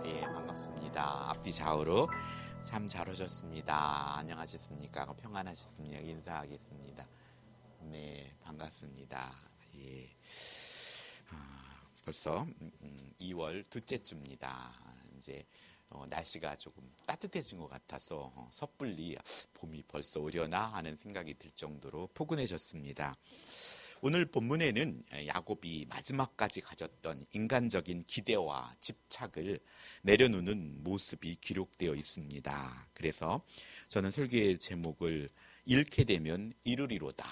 예, 반갑습니다. 앞뒤 좌우로 참 잘 오셨습니다. 안녕하셨습니까? 평안하셨습니까? 인사하겠습니다. 네, 반갑습니다. 예, 벌써 2월 둘째 주입니다. 이제 날씨가 조금 따뜻해진 것 같아서 섣불리 봄이 벌써 오려나 하는 생각이 들 정도로 포근해졌습니다. 오늘 본문에는 야곱이 마지막까지 가졌던 인간적인 기대와 집착을 내려놓는 모습이 기록되어 있습니다. 그래서 저는 설교의 제목을 잃게 되면 이루리로다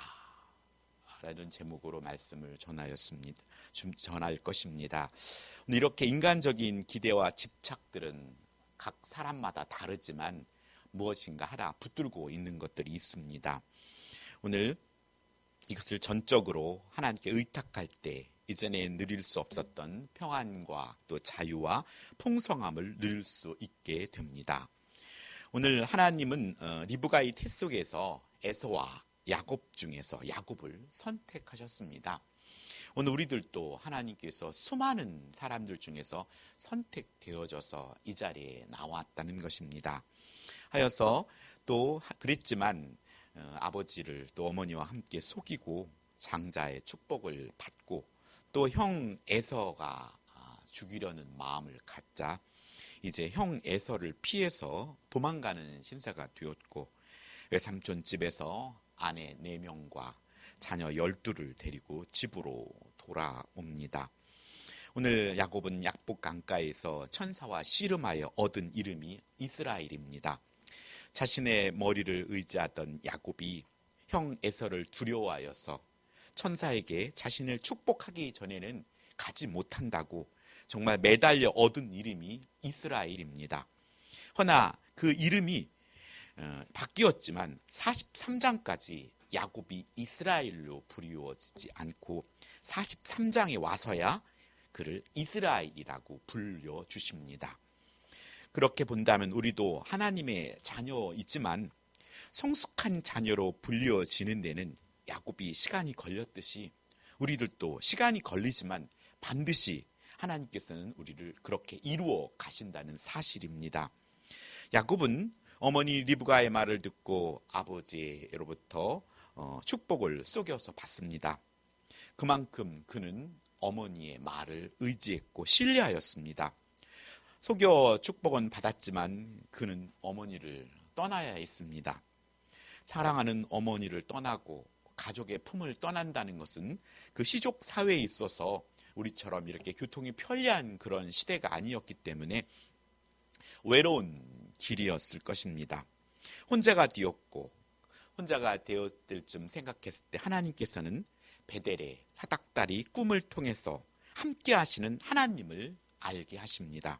라는 제목으로 말씀을 전할 것입니다. 이렇게 인간적인 기대와 집착들은 각 사람마다 다르지만 무엇인가 하나 붙들고 있는 것들이 있습니다. 오늘 이것을 전적으로 하나님께 의탁할 때 이전에 누릴 수 없었던 평안과 또 자유와 풍성함을 누릴 수 있게 됩니다. 오늘 하나님은 리브가의 태 속에서 에서와 야곱 중에서 야곱을 선택하셨습니다. 오늘 우리들도 하나님께서 수많은 사람들 중에서 선택되어져서 이 자리에 나왔다는 것입니다. 하여서 또 그랬지만 아버지를 또 어머니와 함께 속이고 장자의 축복을 받고 또 형 에서가 죽이려는 마음을 갖자 이제 형 에서를 피해서 도망가는 신세가 되었고 외삼촌 집에서 아내 4명과 자녀 12를 데리고 집으로 돌아옵니다. 오늘 야곱은 약복 강가에서 천사와 씨름하여 얻은 이름이 이스라엘입니다. 자신의 머리를 의지하던 야곱이 형 에서를 두려워하여서 천사에게 자신을 축복하기 전에는 가지 못한다고 정말 매달려 얻은 이름이 이스라엘입니다. 허나 그 이름이 바뀌었지만 43장까지 야곱이 이스라엘로 부르어지지 않고 43장에 와서야 그를 이스라엘이라고 불려주십니다. 그렇게 본다면 우리도 하나님의 자녀이지만 성숙한 자녀로 불려지는 데는 야곱이 시간이 걸렸듯이 우리들도 시간이 걸리지만 반드시 하나님께서는 우리를 그렇게 이루어 가신다는 사실입니다. 야곱은 어머니 리브가의 말을 듣고 아버지로부터 축복을 속여서 받습니다. 그만큼 그는 어머니의 말을 의지했고 신뢰하였습니다. 속여 축복은 받았지만 그는 어머니를 떠나야 했습니다. 사랑하는 어머니를 떠나고 가족의 품을 떠난다는 것은 그 시족 사회에 있어서 우리처럼 이렇게 교통이 편리한 그런 시대가 아니었기 때문에 외로운 길이었을 것입니다. 혼자가 되었고 혼자가 되었을 쯤 생각했을 때 하나님께서는 베델의 사닥다리 꿈을 통해서 함께 하시는 하나님을 알게 하십니다.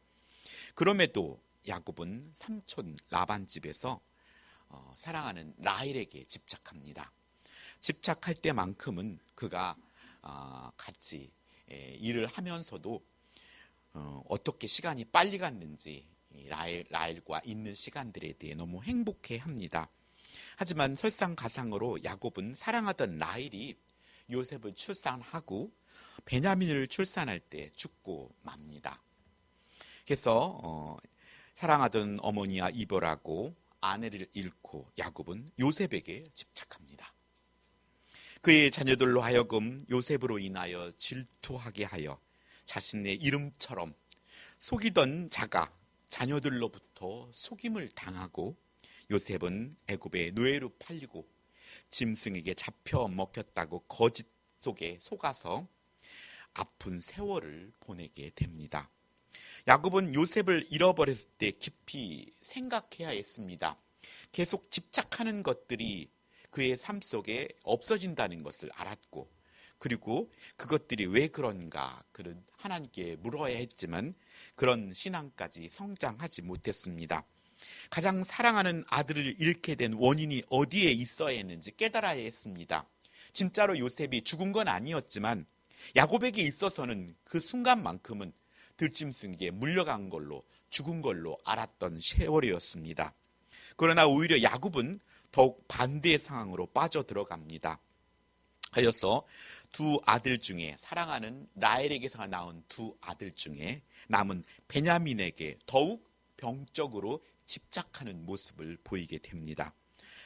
그럼에도 야곱은 삼촌 라반 집에서 사랑하는 라헬에게 집착합니다. 집착할 때만큼은 그가 같이 일을 하면서도 어떻게 시간이 빨리 갔는지 라헬과 있는 시간들에 대해 너무 행복해합니다. 하지만 설상가상으로 야곱은 사랑하던 라헬이 요셉을 출산하고 베냐민을 출산할 때 죽고 맙니다. 그래서 사랑하던 어머니와 이별하고 아내를 잃고 야곱은 요셉에게 집착합니다. 그의 자녀들로 하여금 요셉으로 인하여 질투하게 하여 자신의 이름처럼 속이던 자가 자녀들로부터 속임을 당하고 요셉은 애굽의 노예로 팔리고 짐승에게 잡혀 먹혔다고 거짓 속에 속아서 아픈 세월을 보내게 됩니다. 야곱은 요셉을 잃어버렸을 때 깊이 생각해야 했습니다. 계속 집착하는 것들이 그의 삶 속에 없어진다는 것을 알았고 그리고 그것들이 왜 그런가 그는 하나님께 물어야 했지만 그런 신앙까지 성장하지 못했습니다. 가장 사랑하는 아들을 잃게 된 원인이 어디에 있어야 했는지 깨달아야 했습니다. 진짜로 요셉이 죽은 건 아니었지만 야곱에게 있어서는 그 순간만큼은 들짐승에게 물려간 걸로 죽은 걸로 알았던 세월이었습니다. 그러나 오히려 야곱은 더욱 반대의 상황으로 빠져들어갑니다. 하여서 두 아들 중에 사랑하는 라헬에게서 나온 두 아들 중에 남은 베냐민에게 더욱 병적으로 집착하는 모습을 보이게 됩니다.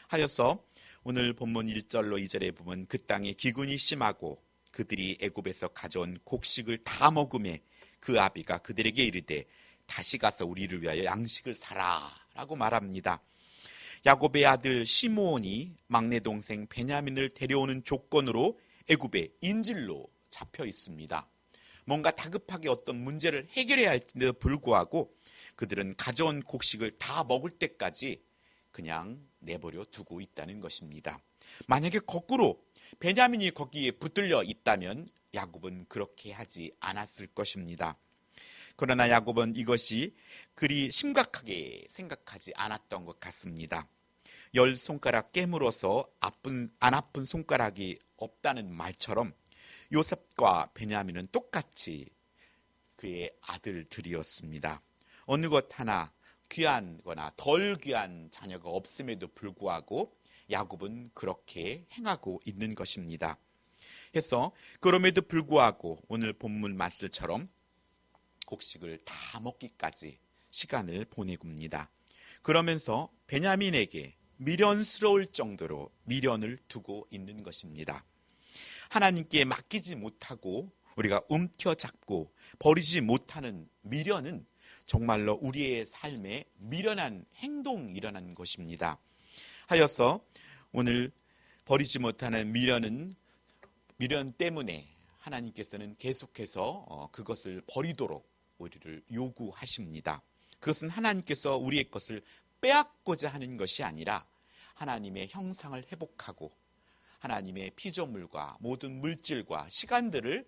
하여서 오늘 본문 1절로 2절에 보면 그 땅에 기근이 심하고 그들이 애굽에서 가져온 곡식을 다 먹음에 그 아비가 그들에게 이르되 다시 가서 우리를 위하여 양식을 사라 라고 말합니다. 야곱의 아들 시므온이 막내 동생 베냐민을 데려오는 조건으로 애굽의 인질로 잡혀 있습니다. 뭔가 다급하게 어떤 문제를 해결해야 할지에도 불구하고 그들은 가져온 곡식을 다 먹을 때까지 그냥 내버려 두고 있다는 것입니다. 만약에 거꾸로 베냐민이 거기에 붙들려 있다면 야곱은 그렇게 하지 않았을 것입니다. 그러나 야곱은 이것이 그리 심각하게 생각하지 않았던 것 같습니다. 10손가락 깨물어서 안 아픈 손가락이 없다는 말처럼 요셉과 베냐민은 똑같이 그의 아들들이었습니다. 어느 것 하나 귀한 거나 덜 귀한 자녀가 없음에도 불구하고 야곱은 그렇게 행하고 있는 것입니다. 해서 그럼에도 불구하고 오늘 본문 말씀처럼 곡식을 다 먹기까지 시간을 보내봅니다. 그러면서 베냐민에게 미련스러울 정도로 미련을 두고 있는 것입니다. 하나님께 맡기지 못하고 우리가 움켜잡고 버리지 못하는 미련은 정말로 우리의 삶에 미련한 행동이 일어난 것입니다. 하여서 오늘 버리지 못하는 미련 때문에 하나님께서는 계속해서 그것을 버리도록 우리를 요구하십니다. 그것은 하나님께서 우리의 것을 빼앗고자 하는 것이 아니라 하나님의 형상을 회복하고 하나님의 피조물과 모든 물질과 시간들을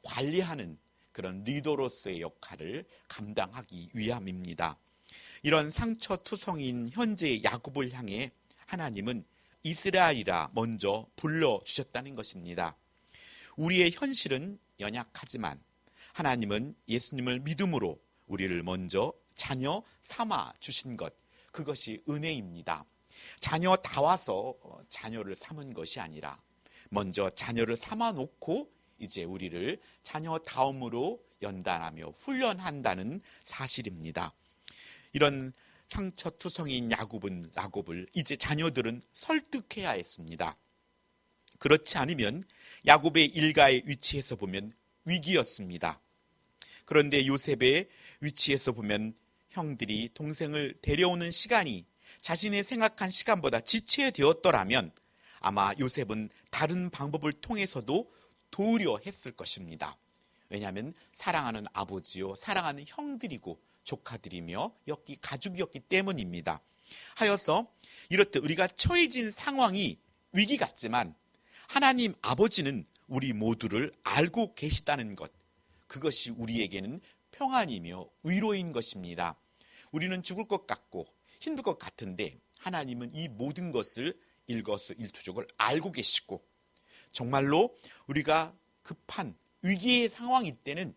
관리하는 그런 리더로서의 역할을 감당하기 위함입니다. 이런 상처투성인 현재의 야곱을 향해 하나님은 이스라엘이라 먼저 불러주셨다는 것입니다. 우리의 현실은 연약하지만 하나님은 예수님을 믿음으로 우리를 먼저 자녀 삼아 주신 것, 그것이 은혜입니다. 자녀 다 와서 자녀를 삼은 것이 아니라 먼저 자녀를 삼아 놓고 이제 우리를 자녀 다음으로 연단하며 훈련한다는 사실입니다. 이런 상처투성이인 야곱을 이제 자녀들은 설득해야 했습니다. 그렇지 않으면 야곱의 일가의 위치에서 보면 위기였습니다. 그런데 요셉의 위치에서 보면 형들이 동생을 데려오는 시간이 자신의 생각한 시간보다 지체되었더라면 아마 요셉은 다른 방법을 통해서도 도우려 했을 것입니다. 왜냐하면 사랑하는 아버지요 사랑하는 형들이고 조카들이며 가족이었기 때문입니다. 하여서 이렇듯 우리가 처해진 상황이 위기 같지만 하나님 아버지는 우리 모두를 알고 계시다는 것, 그것이 우리에게는 평안이며 위로인 것입니다. 우리는 죽을 것 같고 힘들 것 같은데 하나님은 이 모든 것을 일거수일투족을 알고 계시고 정말로 우리가 급한 위기의 상황일 때는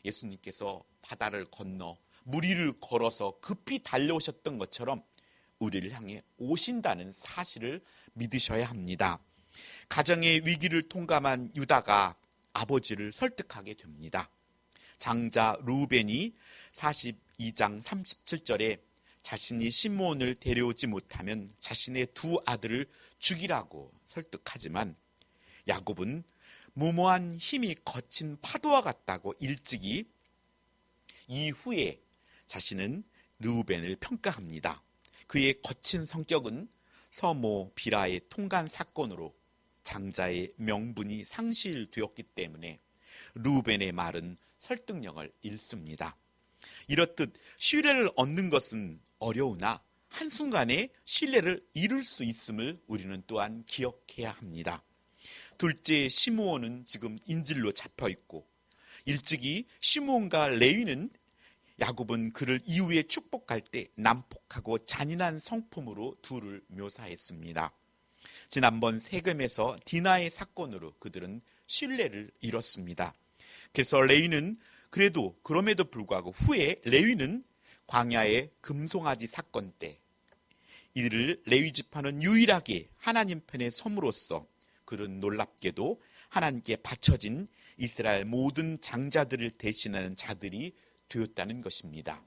예수님께서 바다를 건너 물 위를 걸어서 급히 달려오셨던 것처럼 우리를 향해 오신다는 사실을 믿으셔야 합니다. 가정의 위기를 통감한 유다가 아버지를 설득하게 됩니다. 장자 르우벤이 42장 37절에 자신이 시므온을 데려오지 못하면 자신의 두 아들을 죽이라고 설득하지만 야곱은 무모한 힘이 거친 파도와 같다고 일찍이 이후에 자신은 르우벤을 평가합니다. 그의 거친 성격은 서모 비라의 통간 사건으로 장자의 명분이 상실되었기 때문에 르우벤의 말은 설득력을 잃습니다. 이렇듯 신뢰를 얻는 것은 어려우나 한순간에 신뢰를 잃을 수 있음을 우리는 또한 기억해야 합니다. 둘째 시므온은 지금 인질로 잡혀 있고 일찍이 시므온과 레위는 야곱은 그를 이후에 축복할 때 난폭하고 잔인한 성품으로 둘을 묘사했습니다. 지난번 세겜에서 디나의 사건으로 그들은 신뢰를 잃었습니다. 그래서 레위는 그럼에도 불구하고 후에 레위는 광야의 금송아지 사건 때 이들을 레위 지파는 유일하게 하나님 편에 섬으로써 그런 놀랍게도 하나님께 바쳐진 이스라엘 모든 장자들을 대신하는 자들이 되었다는 것입니다.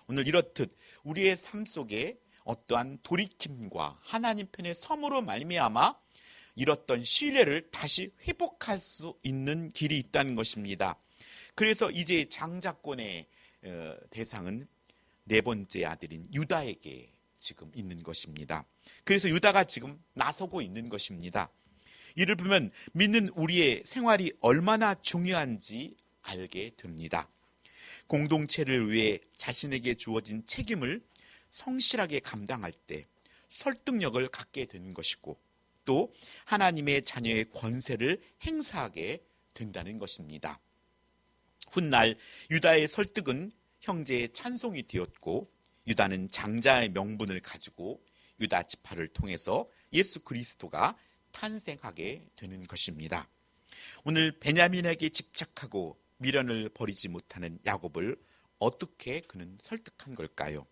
오늘 이렇듯 우리의 삶 속에 어떠한 돌이킴과 하나님 편의 섬으로 말미암아 잃었던 신뢰를 다시 회복할 수 있는 길이 있다는 것입니다. 그래서 이제 장자권의 대상은 네 번째 아들인 유다에게 지금 있는 것입니다. 그래서 유다가 지금 나서고 있는 것입니다. 이를 보면 믿는 우리의 생활이 얼마나 중요한지 알게 됩니다. 공동체를 위해 자신에게 주어진 책임을 성실하게 감당할 때 설득력을 갖게 되는 것이고 또 하나님의 자녀의 권세를 행사하게 된다는 것입니다. 훗날 유다의 설득은 형제의 찬송이 되었고 유다는 장자의 명분을 가지고 유다 지파를 통해서 예수 그리스도가 탄생하게 되는 것입니다. 오늘 베냐민에게 집착하고 미련을 버리지 못하는 야곱을 어떻게 그는 설득한 걸까요?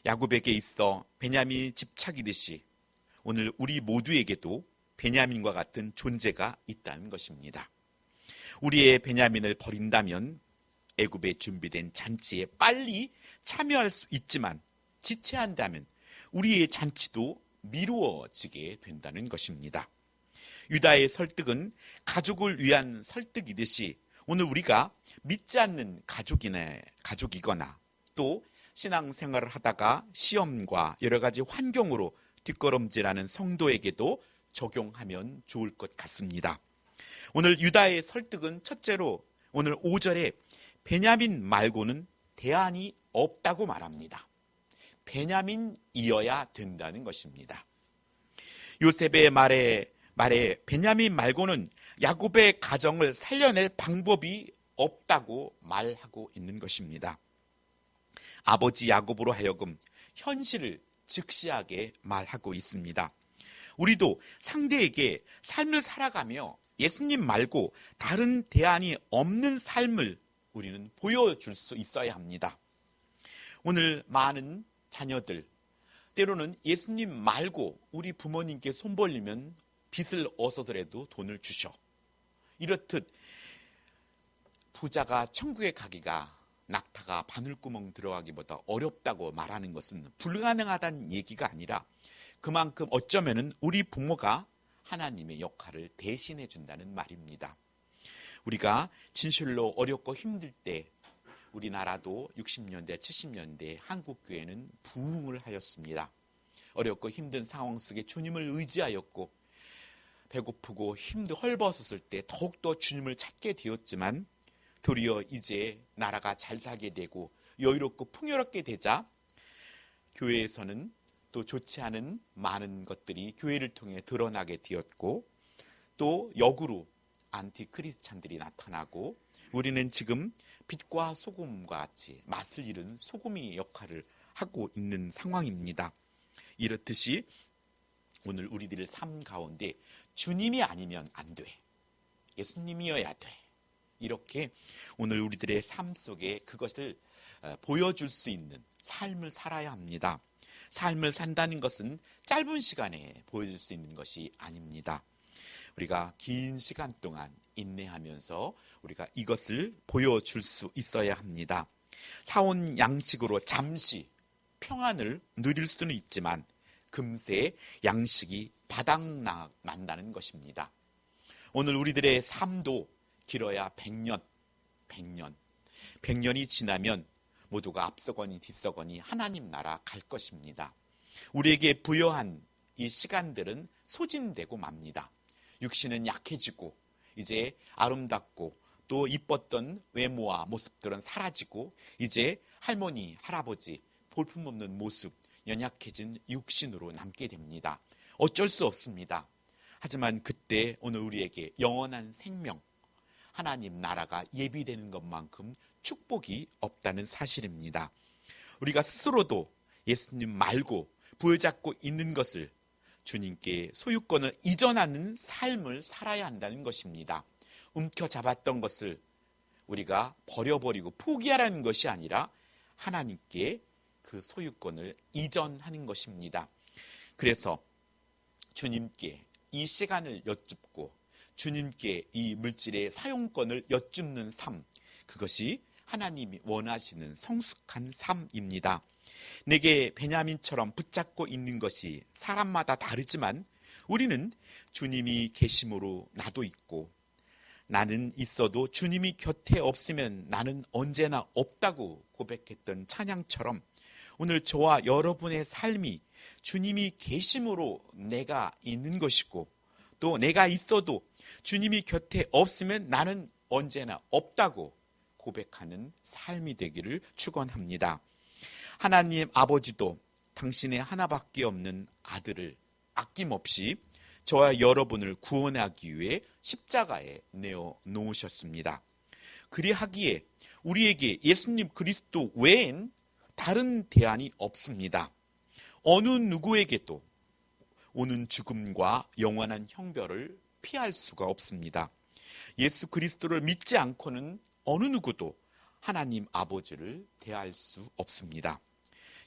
야곱에게 있어 베냐민이 집착이듯이 오늘 우리 모두에게도 베냐민과 같은 존재가 있다는 것입니다. 우리의 베냐민을 버린다면 애굽에 준비된 잔치에 빨리 참여할 수 있지만 지체한다면 우리의 잔치도 미루어지게 된다는 것입니다. 유다의 설득은 가족을 위한 설득이듯이 오늘 우리가 믿지 않는 가족이거나 또 신앙생활을 하다가 시험과 여러 가지 환경으로 뒷걸음질하는 성도에게도 적용하면 좋을 것 같습니다. 오늘 유다의 설득은 첫째로 오늘 5절에 베냐민 말고는 대안이 없다고 말합니다. 베냐민이어야 된다는 것입니다. 요셉의 말에 베냐민 말고는 야곱의 가정을 살려낼 방법이 없다고 말하고 있는 것입니다. 아버지 야곱으로 하여금 현실을 직시하게 말하고 있습니다. 우리도 상대에게 삶을 살아가며 예수님 말고 다른 대안이 없는 삶을 우리는 보여줄 수 있어야 합니다. 오늘 많은 자녀들 때로는 예수님 말고 우리 부모님께 손 벌리면 빚을 어서더라도 돈을 주셔. 이렇듯 부자가 천국에 가기가 낙타가 바늘구멍 들어가기보다 어렵다고 말하는 것은 불가능하다는 얘기가 아니라 그만큼 어쩌면은 우리 부모가 하나님의 역할을 대신해 준다는 말입니다. 우리가 진실로 어렵고 힘들 때 우리나라도 60년대, 70년대 한국교회는 부흥을 하였습니다. 어렵고 힘든 상황 속에 주님을 의지하였고 배고프고 헐벗었을 때 더욱더 주님을 찾게 되었지만 도리어 이제 나라가 잘 살게 되고 여유롭고 풍요롭게 되자 교회에서는 또 좋지 않은 많은 것들이 교회를 통해 드러나게 되었고 또 역으로 안티크리스찬들이 나타나고 우리는 지금 빛과 소금과 같이 맛을 잃은 소금의 역할을 하고 있는 상황입니다. 이렇듯이 오늘 우리들의 삶 가운데 주님이 아니면 안 돼. 예수님이어야 돼. 이렇게 오늘 우리들의 삶 속에 그것을 보여줄 수 있는 삶을 살아야 합니다. 삶을 산다는 것은 짧은 시간에 보여줄 수 있는 것이 아닙니다. 우리가 긴 시간 동안 인내하면서 우리가 이것을 보여줄 수 있어야 합니다. 사온 양식으로 잠시 평안을 누릴 수는 있지만 금세 양식이 바닥난다는 것입니다. 오늘 우리들의 삶도 길어야 100년이 지나면 모두가 앞서거니 뒤서거니 하나님 나라 갈 것입니다. 우리에게 부여한 이 시간들은 소진되고 맙니다. 육신은 약해지고 이제 아름답고 또 이뻤던 외모와 모습들은 사라지고 이제 할머니, 할아버지 볼품없는 모습, 연약해진 육신으로 남게 됩니다. 어쩔 수 없습니다. 하지만 그때 오늘 우리에게 영원한 생명, 하나님 나라가 예비되는 것만큼 축복이 없다는 사실입니다. 우리가 스스로도 예수님 말고 부여잡고 있는 것을 주님께 소유권을 이전하는 삶을 살아야 한다는 것입니다. 움켜잡았던 것을 우리가 버려버리고 포기하라는 것이 아니라 하나님께 그 소유권을 이전하는 것입니다. 그래서 주님께 이 시간을 여쭙고 주님께 이 물질의 사용권을 여쭙는 삶, 그것이 하나님이 원하시는 성숙한 삶입니다. 내게 베냐민처럼 붙잡고 있는 것이 사람마다 다르지만 우리는 주님이 계심으로 나도 있고, 나는 있어도 주님이 곁에 없으면 나는 언제나 없다고 고백했던 찬양처럼 오늘 저와 여러분의 삶이 주님이 계심으로 내가 있는 것이고, 또 내가 있어도 주님이 곁에 없으면 나는 언제나 없다고 고백하는 삶이 되기를 축원합니다. 하나님 아버지도 당신의 하나밖에 없는 아들을 아낌없이 저와 여러분을 구원하기 위해 십자가에 내어 놓으셨습니다. 그리하기에 우리에게 예수님 그리스도 외엔 다른 대안이 없습니다. 어느 누구에게도 오는 죽음과 영원한 형벌을 피할 수가 없습니다. 예수 그리스도를 믿지 않고는 어느 누구도 하나님 아버지를 대할 수 없습니다.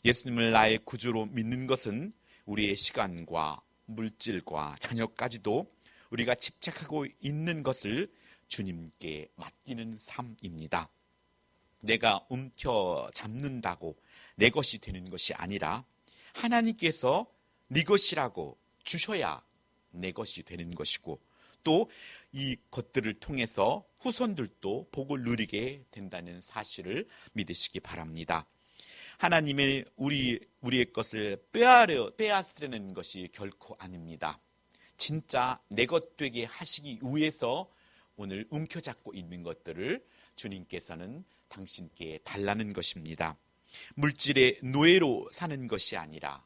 예수님을 나의 구주로 믿는 것은 우리의 시간과 물질과 자녀까지도 우리가 집착하고 있는 것을 주님께 맡기는 삶입니다. 내가 움켜잡는다고 내 것이 되는 것이 아니라 하나님께서 네 것이라고 주셔야 내 것이 되는 것이고, 또 이 것들을 통해서 후손들도 복을 누리게 된다는 사실을 믿으시기 바랍니다. 하나님의 우리의 것을 빼앗으려는 것이 결코 아닙니다. 진짜 내 것 되게 하시기 위해서 오늘 움켜잡고 있는 것들을 주님께서는 당신께 달라는 것입니다. 물질의 노예로 사는 것이 아니라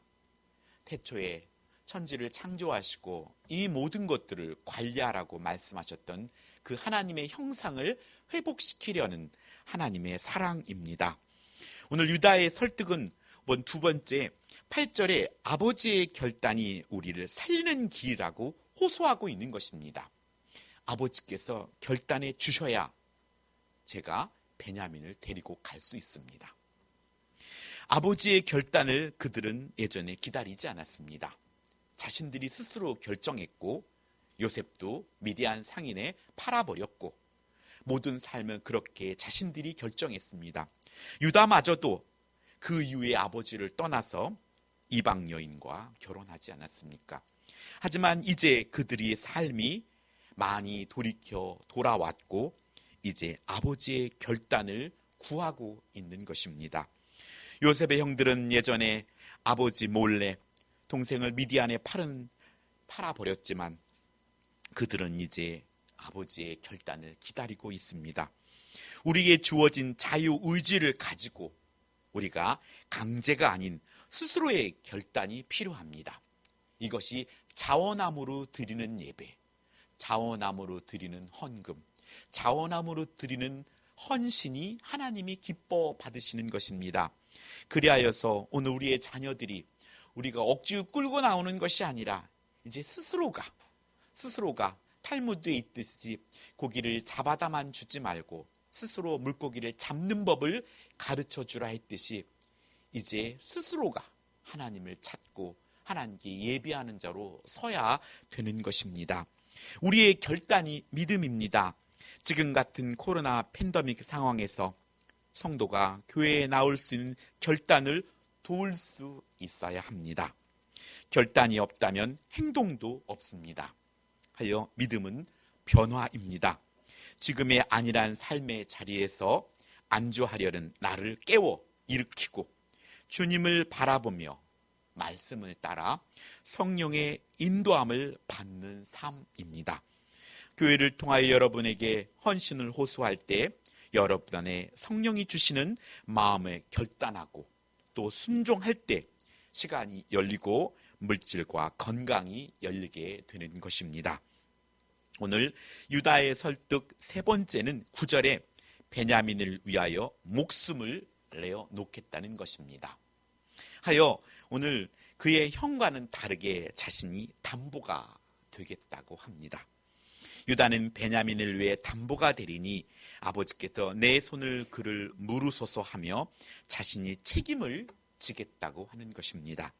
태초에 천지를 창조하시고 이 모든 것들을 관리하라고 말씀하셨던 그 하나님의 형상을 회복시키려는 하나님의 사랑입니다. 오늘 유다의 설득은 두 번째 8절에 아버지의 결단이 우리를 살리는 길이라고 호소하고 있는 것입니다. 아버지께서 결단해 주셔야 제가 베냐민을 데리고 갈 수 있습니다. 아버지의 결단을 그들은 예전에 기다리지 않았습니다. 자신들이 스스로 결정했고, 요셉도 미디안 상인에 팔아버렸고, 모든 삶은 그렇게 자신들이 결정했습니다. 유다마저도 그 이후에 아버지를 떠나서 이방 여인과 결혼하지 않았습니까? 하지만 이제 그들의 삶이 많이 돌이켜 돌아왔고, 이제 아버지의 결단을 구하고 있는 것입니다. 요셉의 형들은 예전에 아버지 몰래 동생을 미디안에 팔아버렸지만 그들은 이제 아버지의 결단을 기다리고 있습니다. 우리에게 주어진 자유의지를 가지고 우리가 강제가 아닌 스스로의 결단이 필요합니다. 이것이 자원함으로 드리는 예배, 자원함으로 드리는 헌금, 자원함으로 드리는 헌신이 하나님이 기뻐 받으시는 것입니다. 그리하여서 오늘 우리의 자녀들이 우리가 억지로 끌고 나오는 것이 아니라 이제 스스로가 탈무드에 있듯이 고기를 잡아다만 주지 말고 스스로 물고기를 잡는 법을 가르쳐 주라 했듯이 이제 스스로가 하나님을 찾고 하나님께 예배하는 자로 서야 되는 것입니다. 우리의 결단이 믿음입니다. 지금 같은 코로나 팬데믹 상황에서 성도가 교회에 나올 수 있는 결단을 도울 수 있어야 합니다. 결단이 없다면 행동도 없습니다. 하여 믿음은 변화입니다. 지금의 안일한 삶의 자리에서 안주하려는 나를 깨워 일으키고 주님을 바라보며 말씀을 따라 성령의 인도함을 받는 삶입니다. 교회를 통하여 여러분에게 헌신을 호소할 때 여러분 안에 성령이 주시는 마음에 결단하고 또 순종할 때 시간이 열리고 물질과 건강이 열리게 되는 것입니다. 오늘 유다의 설득 세 번째는 9절에 베냐민을 위하여 목숨을 내어 놓겠다는 것입니다. 하여 오늘 그의 형과는 다르게 자신이 담보가 되겠다고 합니다. 유다는 베냐민을 위해 담보가 되리니 아버지께서 내 손을 그를 물으소서 하며 자신이 책임을 지겠다고 하는 것입니다.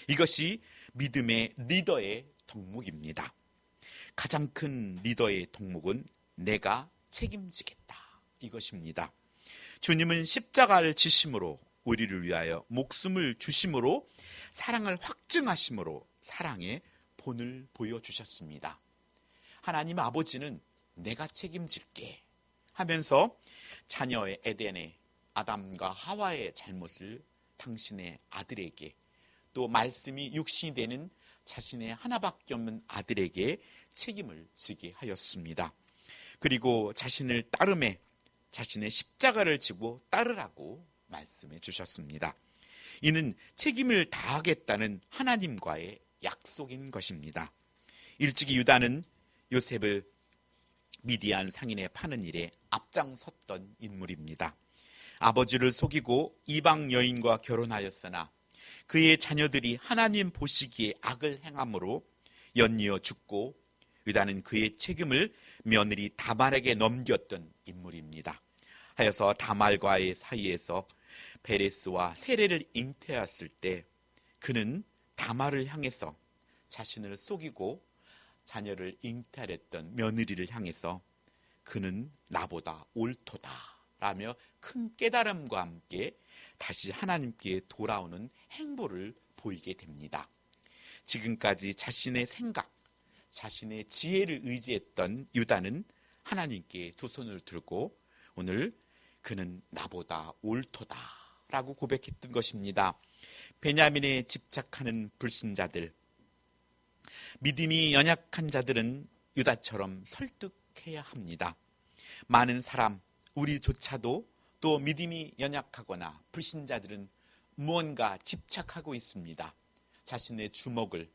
이것이 믿음의 리더의 덕목입니다. 가장 큰 리더의 덕목은 내가 책임지겠다 이것입니다. 주님은 십자가를 지심으로 우리를 위하여 목숨을 주심으로 사랑을 확증하심으로 사랑의 본을 보여주셨습니다. 하나님 아버지는 내가 책임질게 하면서 자녀의 에덴의 아담과 하와의 잘못을 당신의 아들에게, 또 말씀이 육신이 되는 자신의 하나밖에 없는 아들에게 책임을 지게 하였습니다. 그리고 자신을 따름에 자신의 십자가를 지고 따르라고 말씀해 주셨습니다. 이는 책임을 다하겠다는 하나님과의 약속인 것입니다. 일찍이 유다는 요셉을 미디안 상인에 파는 일에 앞장섰던 인물입니다. 아버지를 속이고 이방 여인과 결혼하였으나 그의 자녀들이 하나님 보시기에 악을 행함으로 연이어 죽고 유다는 그의 책임을 며느리 다말에게 넘겼던 인물입니다. 하여서 다말과의 사이에서 베레스와 세례를 잉태했을 때 그는 다말을 향해서 자신을 속이고 자녀를 잉태했던 며느리를 향해서 그는 나보다 옳도다 라며 큰 깨달음과 함께 다시 하나님께 돌아오는 행보를 보이게 됩니다. 지금까지 자신의 생각, 자신의 지혜를 의지했던 유다는 하나님께 두 손을 들고 오늘 그는 나보다 옳도다 라고 고백했던 것입니다. 베냐민에 집착하는 불신자들, 믿음이 연약한 자들은 유다처럼 설득해야 합니다. 많은 사람, 우리조차도 또 믿음이 연약하거나 불신자들은 무언가 집착하고 있습니다. 자신의 주목을,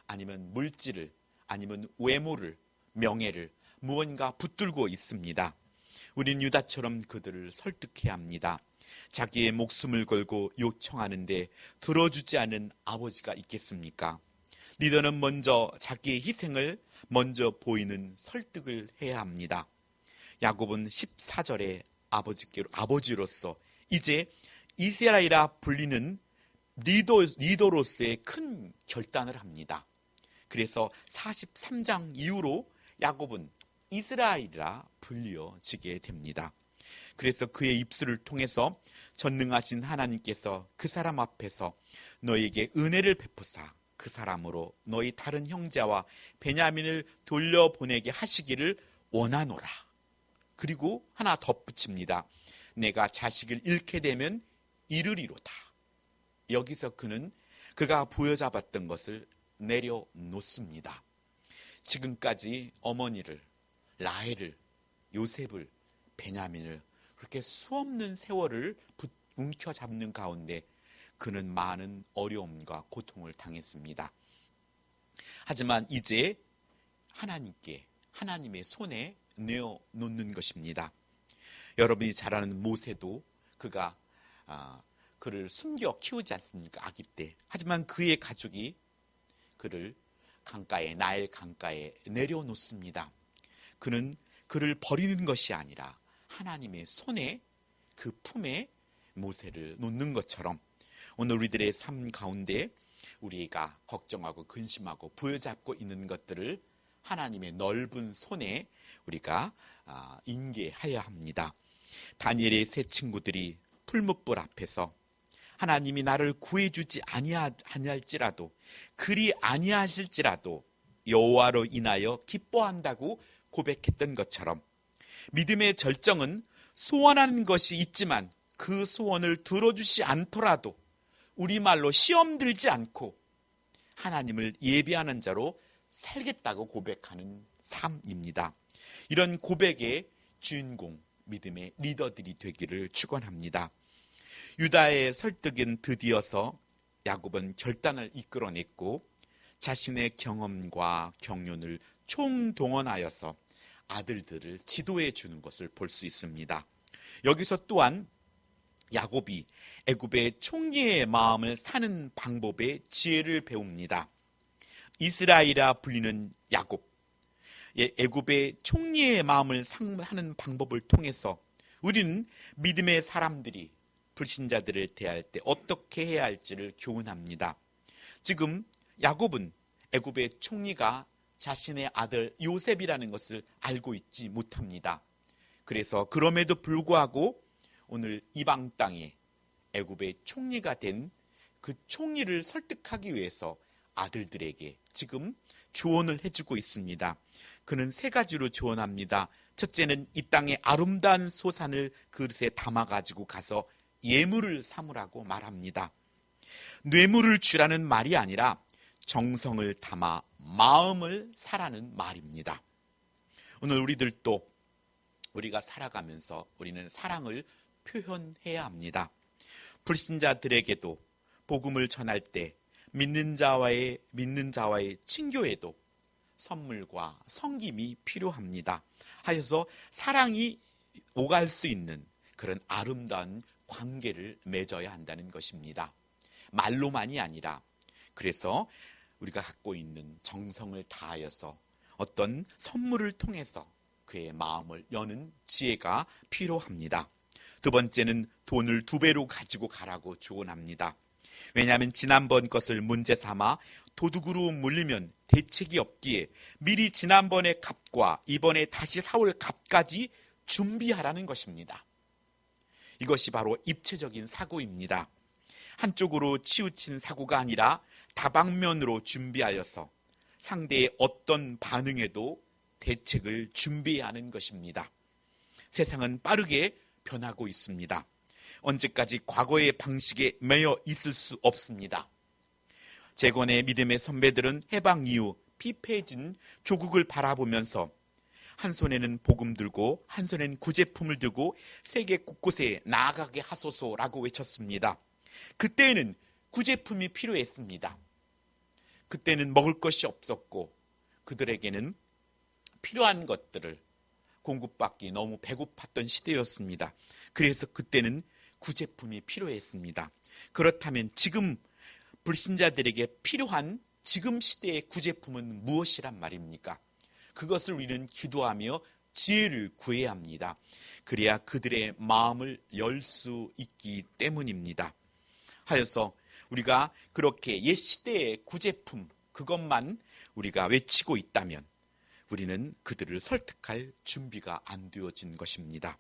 아니면 물질을, 아니면 외모를, 명예를 무언가 붙들고 있습니다. 우린 유다처럼 그들을 설득해야 합니다. 자기의 목숨을 걸고 요청하는데 들어주지 않은 아버지가 있겠습니까? 리더는 먼저 자기의 희생을 먼저 보이는 설득을 해야 합니다. 야곱은 14절에 아버지로서 이제 이스라엘이라 불리는 리더로서의 큰 결단을 합니다. 그래서 43장 이후로 야곱은 이스라엘이라 불리어지게 됩니다. 그래서 그의 입술을 통해서 전능하신 하나님께서 그 사람 앞에서 너에게 은혜를 베푸사 그 사람으로 너희 다른 형제와 베냐민을 돌려보내게 하시기를 원하노라. 그리고 하나 덧붙입니다. 내가 자식을 잃게 되면 이르리로다. 여기서 그는 그가 부여잡았던 것을 내려놓습니다. 지금까지 어머니를, 라헬을, 요셉을, 베냐민을 그렇게 수없는 세월을 움켜잡는 가운데 그는 많은 어려움과 고통을 당했습니다. 하지만 이제 하나님께, 하나님의 손에 내어놓는 것입니다. 여러분이 잘 아는 모세도 그가 그를 숨겨 키우지 않습니까? 아기 때. 하지만 그의 가족이 그를 강가에, 나일 강가에 내려놓습니다. 그는 그를 버리는 것이 아니라 하나님의 손에, 그 품에 모세를 놓는 것처럼 오늘 우리들의 삶 가운데 우리가 걱정하고 근심하고 부여잡고 있는 것들을 하나님의 넓은 손에 우리가 인계해야 합니다. 다니엘의 세 친구들이 풀무불 앞에서 하나님이 나를 구해주지 아니할지라도 그리 아니하실지라도 여호와로 인하여 기뻐한다고 고백했던 것처럼 믿음의 절정은 소원하는 것이 있지만 그 소원을 들어주지 않더라도 우리말로 시험 들지 않고 하나님을 예배하는 자로 살겠다고 고백하는 삶입니다. 이런 고백의 주인공, 믿음의 리더들이 되기를 축원합니다. 유다의 설득은 드디어서 야곱은 결단을 이끌어냈고 자신의 경험과 경륜을 총동원하여서 아들들을 지도해 주는 것을 볼 수 있습니다. 여기서 또한 야곱이 애굽의 총리의 마음을 사는 방법의 지혜를 배웁니다. 이스라엘이라 불리는 야곱, 애굽의 총리의 마음을 하는 방법을 통해서 우리는 믿음의 사람들이 불신자들을 대할 때 어떻게 해야 할지를 교훈합니다. 지금 야곱은 애굽의 총리가 자신의 아들 요셉이라는 것을 알고 있지 못합니다. 그래서 그럼에도 불구하고 오늘 이방 땅에 애굽의 총리가 된 그 총리를 설득하기 위해서 아들들에게 지금 조언을 해주고 있습니다. 그는 세 가지로 조언합니다. 첫째는 이 땅의 아름다운 소산을 그릇에 담아가지고 가서 예물을 삼으라고 말합니다. 뇌물을 주라는 말이 아니라 정성을 담아 마음을 사라는 말입니다. 오늘 우리들도 우리가 살아가면서 우리는 사랑을 표현해야 합니다. 불신자들에게도 복음을 전할 때 믿는 자와의 친교에도 선물과 섬김이 필요합니다. 하여서 사랑이 오갈 수 있는 그런 아름다운 관계를 맺어야 한다는 것입니다. 말로만이 아니라 그래서 우리가 갖고 있는 정성을 다하여서 어떤 선물을 통해서 그의 마음을 여는 지혜가 필요합니다. 두 번째는 돈을 2배로 가지고 가라고 조언합니다. 왜냐하면 지난번 것을 문제 삼아 도둑으로 물리면 대책이 없기에 미리 지난번의 값과 이번에 다시 사올 값까지 준비하라는 것입니다. 이것이 바로 입체적인 사고입니다. 한쪽으로 치우친 사고가 아니라 다방면으로 준비하여서 상대의 어떤 반응에도 대책을 준비해야 하는 것입니다. 세상은 빠르게 변하고 있습니다. 언제까지 과거의 방식에 매여 있을 수 없습니다. 재건의 믿음의 선배들은 해방 이후 피폐해진 조국을 바라보면서 한 손에는 복음 들고 한 손에는 구제품을 들고 세계 곳곳에 나아가게 하소서라고 외쳤습니다. 그때에는 구제품이 필요했습니다. 그때는 먹을 것이 없었고 그들에게는 필요한 것들을 공급받기 너무 배고팠던 시대였습니다. 그래서 그때는 구제품이 필요했습니다. 그렇다면 지금 불신자들에게 필요한 지금 시대의 구제품은 무엇이란 말입니까? 그것을 우리는 기도하며 지혜를 구해야 합니다. 그래야 그들의 마음을 열 수 있기 때문입니다. 하여서 우리가 그렇게 옛 시대의 구제품 그것만 우리가 외치고 있다면 우리는 그들을 설득할 준비가 안 되어진 것입니다.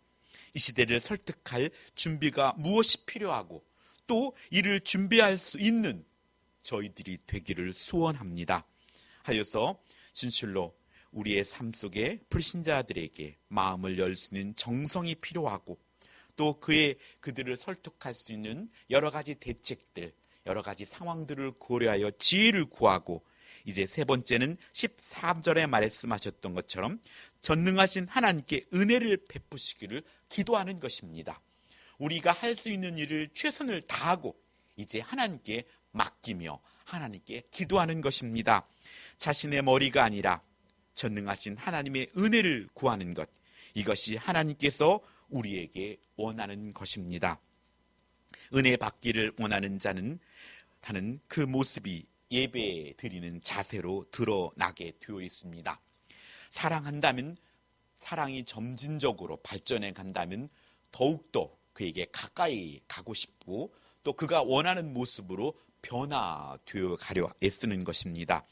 이 시대를 설득할 준비가 무엇이 필요하고 또 이를 준비할 수 있는 저희들이 되기를 소원합니다. 하여서 진실로 우리의 삶 속에 불신자들에게 마음을 열 수 있는 정성이 필요하고 또 그들을 설득할 수 있는 여러 가지 대책들, 여러 가지 상황들을 고려하여 지혜를 구하고 이제 세 번째는 13절에 말씀하셨던 것처럼 전능하신 하나님께 은혜를 베푸시기를 기도하는 것입니다. 우리가 할 수 있는 일을 최선을 다하고 이제 하나님께 맡기며 하나님께 기도하는 것입니다. 자신의 머리가 아니라 전능하신 하나님의 은혜를 구하는 것, 이것이 하나님께서 우리에게 원하는 것입니다. 은혜 받기를 원하는 자는 그 모습이 예배 드리는 자세로 드러나게 되어 있습니다. 사랑한다면 사랑이 점진적으로 발전해 간다면 더욱더 그에게 가까이 가고 싶고 또 그가 원하는 모습으로 변화되어 가려 애쓰는 것입니다.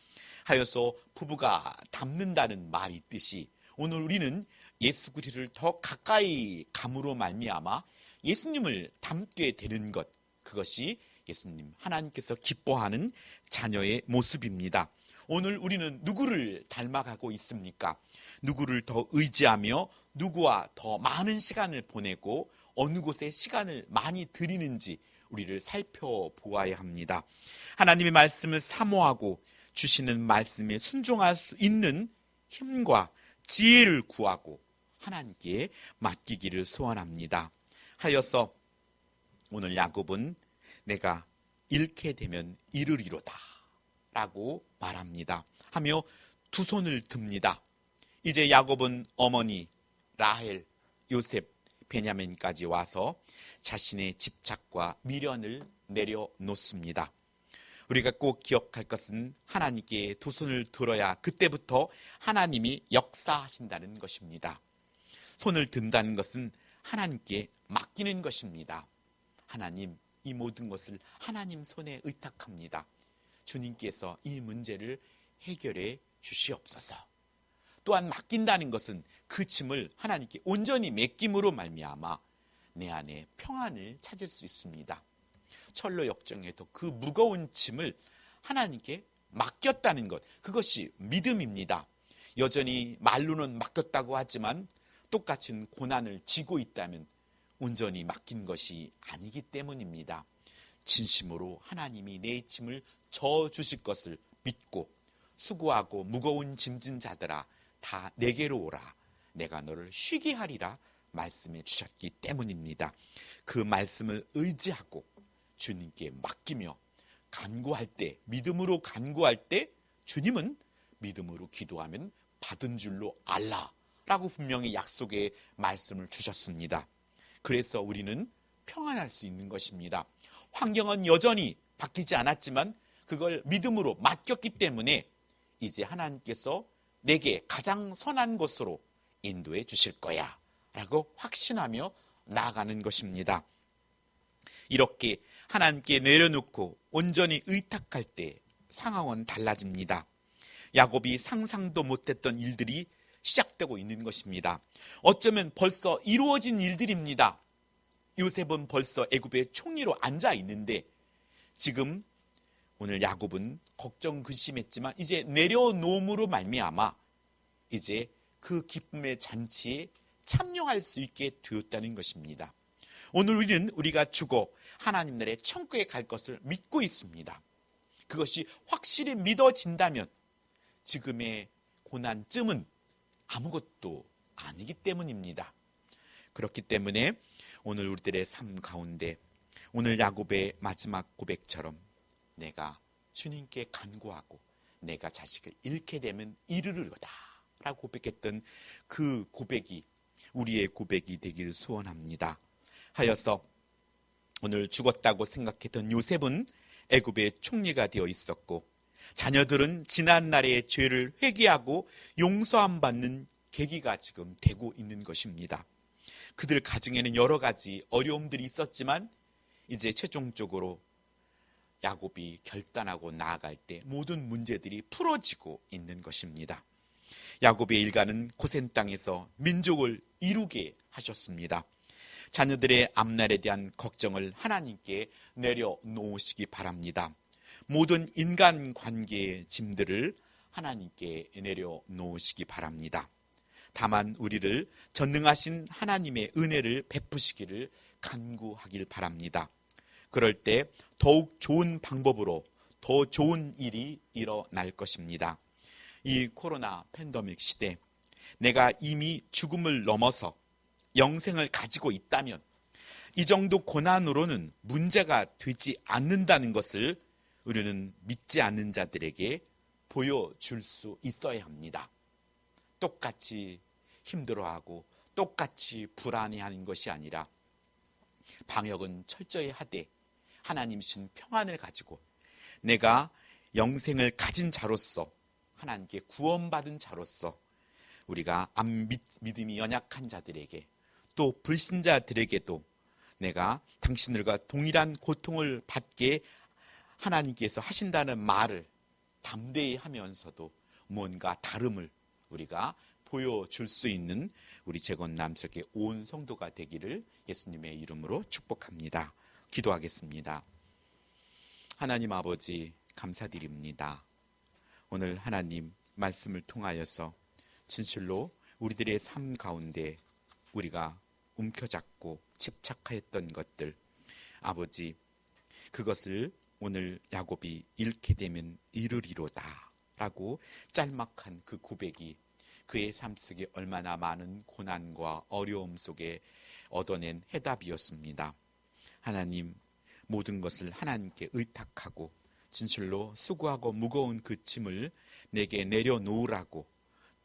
하여서 부부가 닮는다는 말이 있듯이 오늘 우리는 예수 그리스도를 더 가까이 감으로 말미암아 예수님을 닮게 되는 것, 그것이 예수님 하나님께서 기뻐하는 자녀의 모습입니다. 오늘 우리는 누구를 닮아가고 있습니까? 누구를 더 의지하며 누구와 더 많은 시간을 보내고 어느 곳에 시간을 많이 들이는지 우리를 살펴보아야 합니다. 하나님의 말씀을 사모하고 주시는 말씀에 순종할 수 있는 힘과 지혜를 구하고 하나님께 맡기기를 소원합니다. 하여서 오늘 야곱은 내가 잃게 되면 잃으리로다 라고 말합니다. 하며 두 손을 듭니다. 이제 야곱은 어머니 라헬, 요셉, 베냐민까지 와서 자신의 집착과 미련을 내려놓습니다. 우리가 꼭 기억할 것은 하나님께 두 손을 들어야 그때부터 하나님이 역사하신다는 것입니다. 손을 든다는 것은 하나님께 맡기는 것입니다. 하나님, 이 모든 것을 하나님 손에 의탁합니다. 주님께서 이 문제를 해결해 주시옵소서. 또한 맡긴다는 것은 그 짐을 하나님께 온전히 맡김으로 말미암아 내 안에 평안을 찾을 수 있습니다. 철로 역정에도 그 무거운 짐을 하나님께 맡겼다는 것, 그것이 믿음입니다. 여전히 말로는 맡겼다고 하지만 똑같은 고난을 지고 있다면 온전히 맡긴 것이 아니기 때문입니다. 진심으로 하나님이 내 짐을 져주실 것을 믿고 수고하고 무거운 짐진 자들아 다 내게로 오라, 내가 너를 쉬게 하리라 말씀해 주셨기 때문입니다. 그 말씀을 의지하고 주님께 맡기며 간구할 때, 믿음으로 간구할 때 주님은 믿음으로 기도하면 받은 줄로 알라라고 분명히 약속의 말씀을 주셨습니다. 그래서 우리는 평안할 수 있는 것입니다. 환경은 여전히 바뀌지 않았지만 그걸 믿음으로 맡겼기 때문에 이제 하나님께서 내게 가장 선한 것으로 인도해 주실 거야 라고 확신하며 나아가는 것입니다. 이렇게 하나님께 내려놓고 온전히 의탁할 때 상황은 달라집니다. 야곱이 상상도 못했던 일들이 시작되고 있는 것입니다. 어쩌면 벌써 이루어진 일들입니다. 요셉은 벌써 애굽의 총리로 앉아 있는데 지금 오늘 야곱은 걱정 근심했지만 이제 내려놓음으로 말미암아 이제 그 기쁨의 잔치에 참여할 수 있게 되었다는 것입니다. 오늘 우리가 죽어 하나님 나라의 천국에 갈 것을 믿고 있습니다. 그것이 확실히 믿어진다면 지금의 고난쯤은 아무것도 아니기 때문입니다. 그렇기 때문에 오늘 우리들의 삶 가운데 오늘 야곱의 마지막 고백처럼 내가 주님께 간구하고 내가 자식을 잃게 되면 이르리로다 라고 고백했던 그 고백이 우리의 고백이 되기를 소원합니다. 하여서 오늘 죽었다고 생각했던 요셉은 애굽의 총리가 되어 있었고 자녀들은 지난 날의 죄를 회개하고 용서함 받는 계기가 지금 되고 있는 것입니다. 그들 가정에는 여러 가지 어려움들이 있었지만 이제 최종적으로 야곱이 결단하고 나아갈 때 모든 문제들이 풀어지고 있는 것입니다. 야곱의 일가는 고센 땅에서 민족을 이루게 하셨습니다. 자녀들의 앞날에 대한 걱정을 하나님께 내려놓으시기 바랍니다. 모든 인간관계의 짐들을 하나님께 내려놓으시기 바랍니다. 다만 우리를 전능하신 하나님의 은혜를 베푸시기를 간구하길 바랍니다. 그럴 때 더욱 좋은 방법으로 더 좋은 일이 일어날 것입니다. 이 코로나 팬데믹 시대 내가 이미 죽음을 넘어서 영생을 가지고 있다면 이 정도 고난으로는 문제가 되지 않는다는 것을 우리는 믿지 않는 자들에게 보여줄 수 있어야 합니다. 똑같이 힘들어하고 똑같이 불안해하는 것이 아니라 방역은 철저히 하되 하나님 신 평안을 가지고 내가 영생을 가진 자로서 하나님께 구원받은 자로서 우리가 믿음이 연약한 자들에게 또 불신자들에게도 내가 당신들과 동일한 고통을 받게 하나님께서 하신다는 말을 담대히 하면서도 뭔가 다름을 우리가 보여줄 수 있는 우리 재건남스럽게 온 성도가 되기를 예수님의 이름으로 축복합니다. 기도하겠습니다. 하나님 아버지 감사드립니다. 오늘 하나님 말씀을 통하여서 진실로 우리들의 삶 가운데 우리가 움켜잡고 집착하였던 것들 아버지 그것을 오늘 야곱이 잃게 되면 이르리로다 라고 짤막한 그 고백이 그의 삶 속에 얼마나 많은 고난과 어려움 속에 얻어낸 해답이었습니다. 하나님 모든 것을 하나님께 의탁하고 진실로 수고하고 무거운 그 짐을 내게 내려놓으라고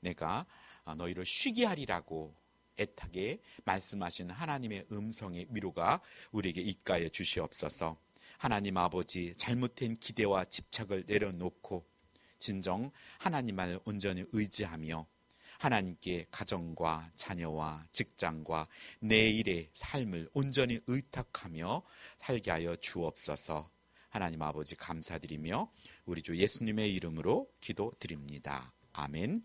내가 너희를 쉬게 하리라고 애타게 말씀하신 하나님의 음성의 위로가 우리에게 입가해 주시옵소서. 하나님 아버지 잘못된 기대와 집착을 내려놓고 진정 하나님을 온전히 의지하며 하나님께 가정과 자녀와 직장과 내일의 삶을 온전히 의탁하며 살게 하여 주옵소서. 하나님 아버지 감사드리며 우리 주 예수님의 이름으로 기도드립니다. 아멘.